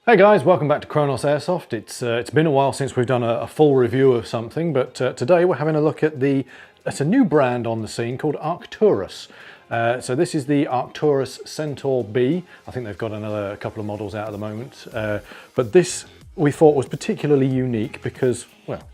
Hey guys, welcome back to Chrono Test Airsoft. It's been a while since we've done a full review of something, but today we're having a look at it's a new brand on the scene called Arcturus. So this is the Arcturus Centaur B. I think they've got a couple of models out at the moment, but this we thought was particularly unique because, well,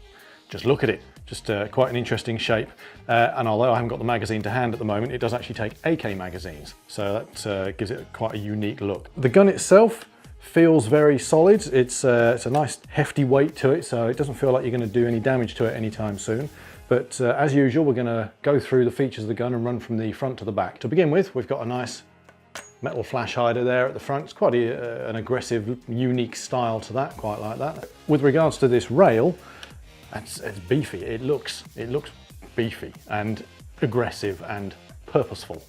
just look at it. Just quite an interesting shape, and although I haven't got the magazine to hand at the moment, it does actually take AK magazines, so that gives it quite a unique look. The gun itself feels very solid. It's a nice hefty weight to it, so it doesn't feel like you're going to do any damage to it anytime soon. But as usual, we're going to go through the features of the gun and run from the front to the back. To begin with, we've got a nice metal flash hider there at the front. It's quite an aggressive, unique style to that, quite like that. With regards to this rail, it's beefy. It looks beefy and aggressive and purposeful,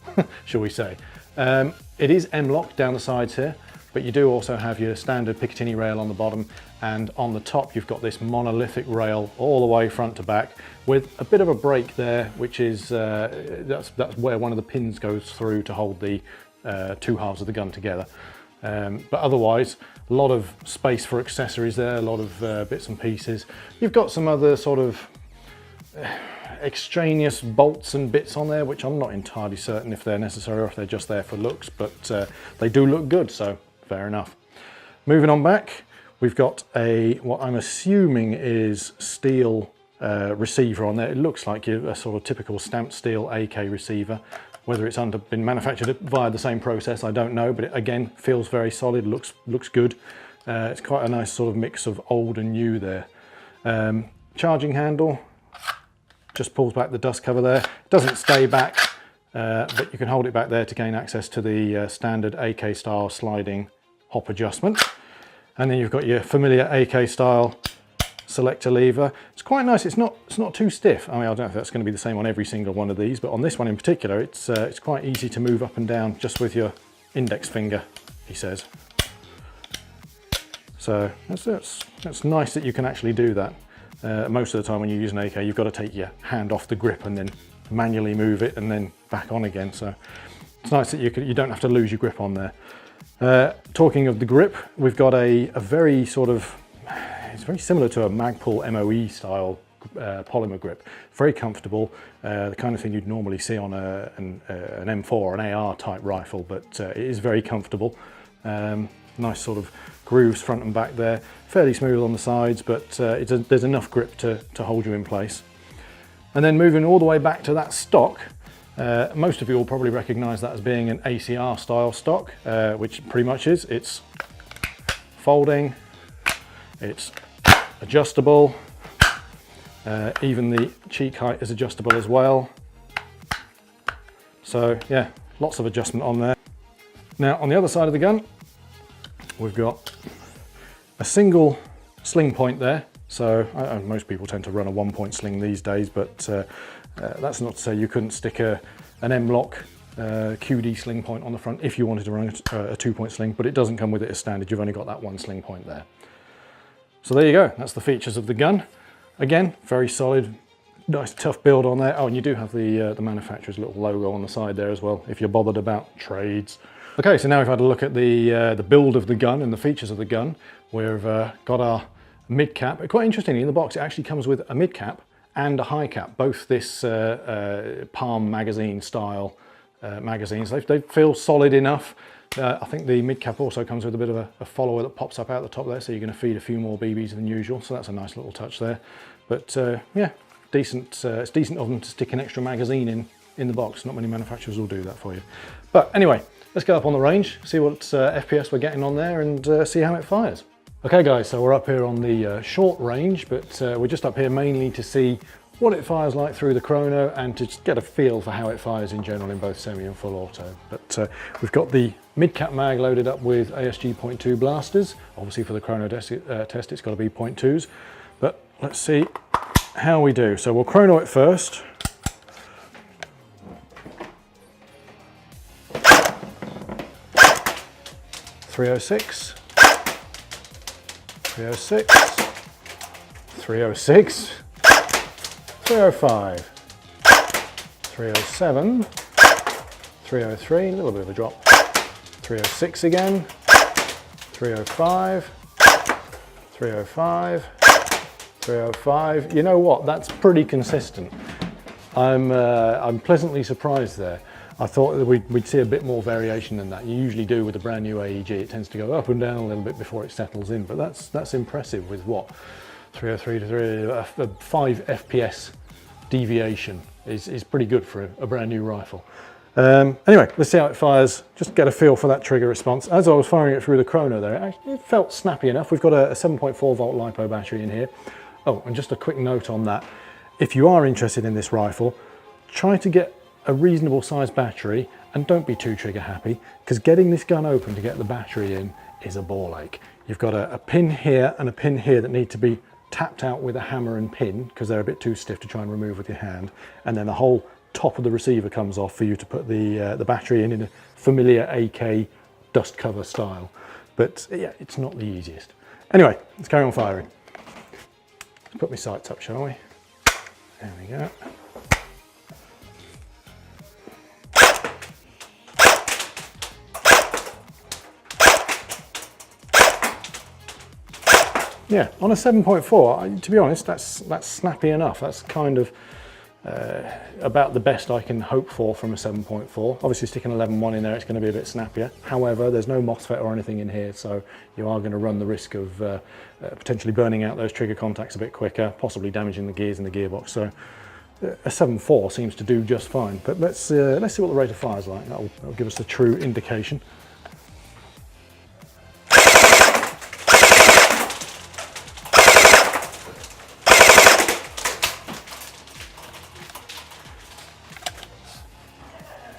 shall we say. It is M-locked down the sides here, but you do also have your standard Picatinny rail on the bottom, and on the top you've got this monolithic rail all the way front to back with a bit of a break there, which is that's where one of the pins goes through to hold the two halves of the gun together. But otherwise, a lot of space for accessories there, a lot of bits and pieces. You've got some other sort of extraneous bolts and bits on there, which I'm not entirely certain if they're necessary or if they're just there for looks, but they do look good, so fair enough. Moving on back, we've got what I'm assuming is steel receiver on there. It looks like a sort of typical stamped steel AK receiver. Whether it's been manufactured via the same process, I don't know, but it again feels very solid, looks good. It's quite a nice sort of mix of old and new there. Charging handle just pulls back the dust cover there. It doesn't stay back, but you can hold it back there to gain access to the standard AK style sliding hop adjustment. And then you've got your familiar AK style selector lever. It's quite nice. It's not too stiff. I mean, I don't know if that's going to be the same on every single one of these, but on this one in particular, it's quite easy to move up and down just with your index finger, he says. So that's nice that you can actually do that. Most of the time when you use an AK, you've got to take your hand off the grip and then manually move it and then back on again. So it's nice that you don't have to lose your grip on there. Talking of the grip, we've got a very sort of, it's very similar to a Magpul MOE style polymer grip. Very comfortable, the kind of thing you'd normally see on an M4 or an AR type rifle, but it is very comfortable. Nice sort of grooves front and back there, fairly smooth on the sides, but there's enough grip to hold you in place. And then moving all the way back to that stock, most of you will probably recognize that as being an ACR style stock, which it pretty much is. It's folding, it's adjustable, even the cheek height is adjustable as well. So yeah, lots of adjustment on there. Now on the other side of the gun, we've got a single sling point there. So most people tend to run a 1-point sling these days, but that's not to say you couldn't stick an M-lock QD sling point on the front if you wanted to run a 2-point sling, but it doesn't come with it as standard. You've only got that one sling point there. So there you go, that's the features of the gun. Again, very solid, nice tough build on there. Oh, and you do have the manufacturer's little logo on the side there as well, if you're bothered about trades. Okay, so now we've had a look at the build of the gun and the features of the gun. We've got our mid cap. Quite interestingly, in the box it actually comes with a mid cap and a high cap, both this Palm magazine style magazines. They feel solid enough. I think the mid cap also comes with a bit of a follower that pops up out the top there, so you're going to feed a few more BBs than usual, so that's a nice little touch there. But yeah, decent. It's decent of them to stick an extra magazine in the box. Not many manufacturers will do that for you. But anyway, let's go up on the range, see what FPS we're getting on there, and see how it fires. Okay guys, so we're up here on the short range, but we're just up here mainly to see what it fires like through the chrono and to just get a feel for how it fires in general in both semi and full auto. But we've got the mid-cap mag loaded up with ASG 0.2 blasters. Obviously for the chrono test it's got to be 0.2s, but let's see how we do. So we'll chrono it first. .306, 306, 306, 305, 307, 303, a little bit of a drop, 306 again, 305, 305, 305. You know what? That's pretty consistent. I'm pleasantly surprised there. I thought that we'd see a bit more variation than that. You usually do with a brand new AEG. It tends to go up and down a little bit before it settles in, but that's impressive with what? 303 to 5 FPS deviation is pretty good for a brand new rifle. Anyway, let's see how it fires. Just get a feel for that trigger response. As I was firing it through the Chrono there, it felt snappy enough. We've got a 7.4 volt LiPo battery in here. Oh, and just a quick note on that. If you are interested in this rifle, try to get a reasonable sized battery and don't be too trigger happy, because getting this gun open to get the battery in is a ball ache. You've got a pin here and a pin here that need to be tapped out with a hammer and pin because they're a bit too stiff to try and remove with your hand, and then the whole top of the receiver comes off for you to put the battery in a familiar AK dust cover style. But yeah, it's not the easiest. Anyway, let's carry on firing. Let's put my sights up, shall we? There we go. Yeah, on a 7.4, to be honest, that's snappy enough. That's kind of about the best I can hope for from a 7.4. Obviously sticking 11.1 in there, it's going to be a bit snappier. However, there's no MOSFET or anything in here, so you are going to run the risk of potentially burning out those trigger contacts a bit quicker, possibly damaging the gears in the gearbox. So a 7.4 seems to do just fine. But let's see what the rate of fire is like. That'll give us the true indication.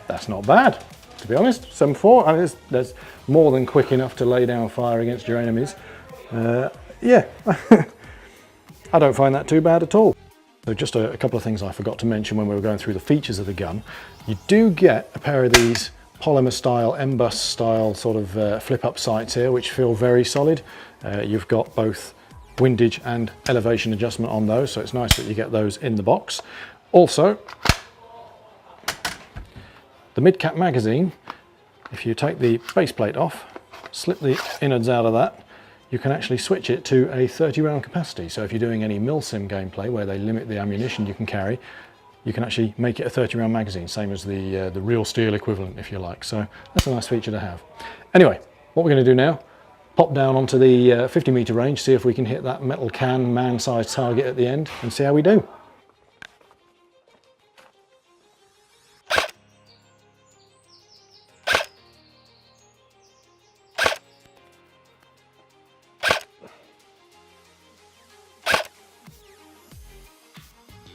That's not bad, to be honest. 7.4, I mean, that's more than quick enough to lay down fire against your enemies. Yeah, I don't find that too bad at all. So just a couple of things I forgot to mention when we were going through the features of the gun. You do get a pair of these polymer style, MBUS style sort of flip up sights here, which feel very solid. You've got both windage and elevation adjustment on those, so it's nice that you get those in the box. Also, the mid-cap magazine, if you take the base plate off, slip the innards out of that, you can actually switch it to a 30 round capacity. So if you're doing any milsim gameplay where they limit the ammunition you can carry, you can actually make it a 30 round magazine, same as the real steel equivalent, if you like. So that's a nice feature to have. Anyway, what we're going to do now, pop down onto the 50 meter range, see if we can hit that metal can man-sized target at the end and see how we do.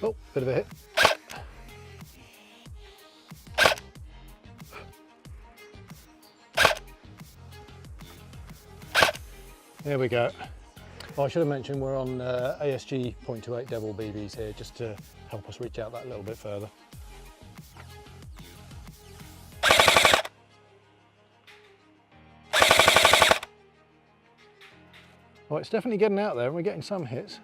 Oh, bit of a hit. There we go. Well, I should have mentioned we're on ASG 0.28 Devil BBs here, just to help us reach out that little bit further. Well, it's definitely getting out there and we're getting some hits.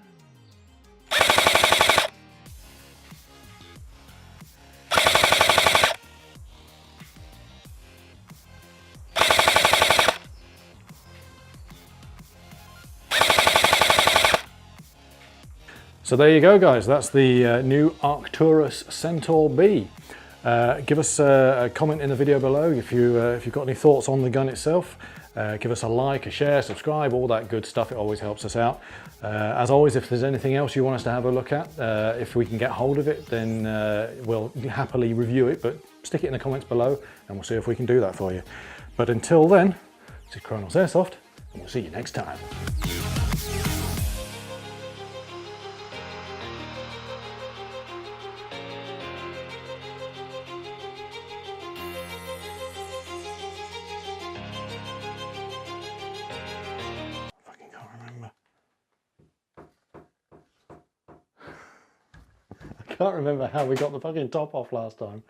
So there you go, guys. That's the new Arcturus Centaur B. Give us a comment in the video below if you've got any thoughts on the gun itself. Give us a like, a share, subscribe, all that good stuff. It always helps us out. As always, if there's anything else you want us to have a look at, if we can get hold of it, then we'll happily review it, but stick it in the comments below and we'll see if we can do that for you. But until then, this is Chrono Airsoft, and we'll see you next time. I can't remember how we got the fucking top off last time.